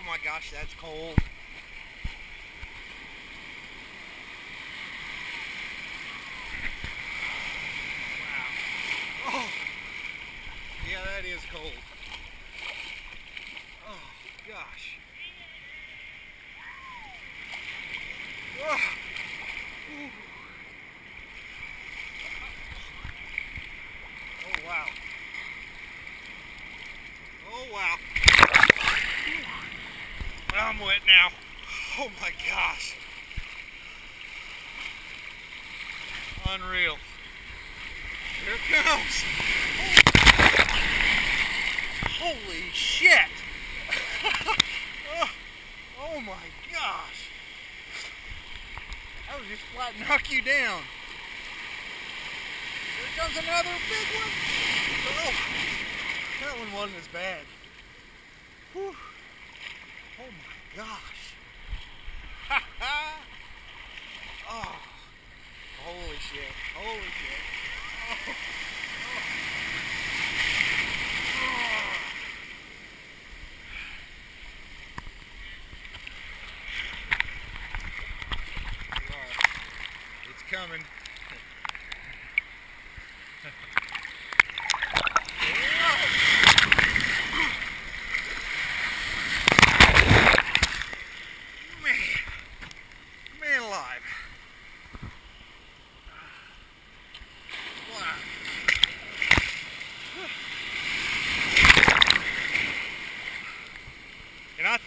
my gosh, that's cold. Wow. Oh, yeah, that is cold. Oh, gosh. Oh. Oh, wow. Oh, wow. I'm wet now. Oh my gosh. Unreal. Here it comes. Holy shit. Oh my gosh. That would just flat knock you down. Here comes another big one. Oh, that one wasn't as bad. Whew. Oh my gosh. Oh, holy shit. Holy shit. Oh. It's coming. Man alive. Wow. And I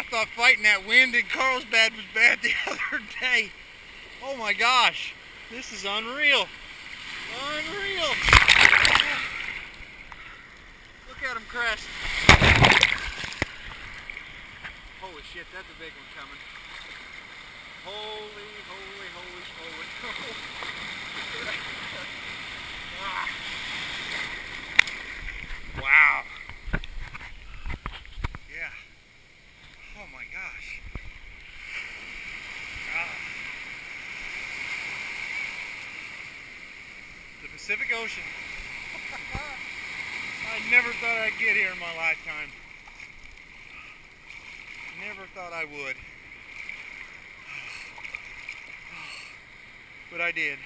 thought fighting that wind in Carlsbad was bad the other day. Oh my gosh, this is unreal. Unreal. Look at him crash. Holy shit, that's a big one coming. Holy, holy, holy, holy. Wow. Yeah. Oh my gosh. The Pacific Ocean. I never thought I'd get here in my lifetime. Never thought I would. But I did.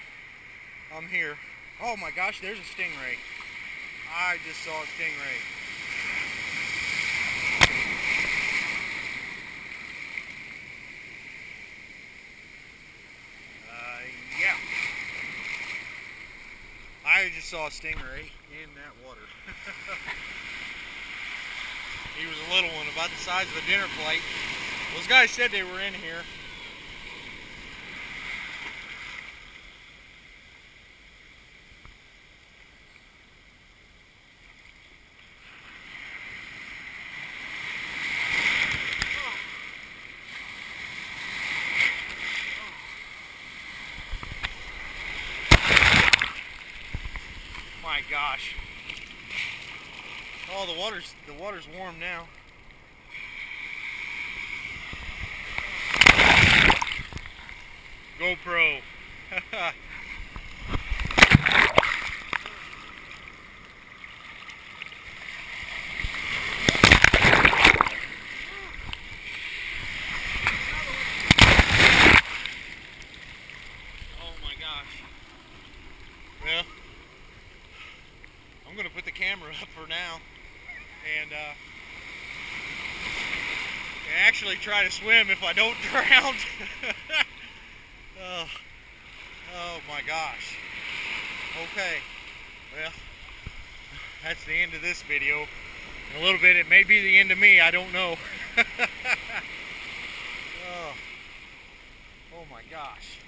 I'm here. Oh my gosh, there's a stingray. I just saw a stingray. Yeah. I just saw a stingray in that water. He was a little one, about the size of a dinner plate. Those guys said they were in here. My gosh. Oh, the water's warm now. GoPro. Oh my gosh. Well, I'm gonna put the camera up for now and actually try to swim if I don't drown. Oh my gosh. Okay, well, that's the end of this video. In a little bit it may be the end of me, I don't know. Oh my gosh.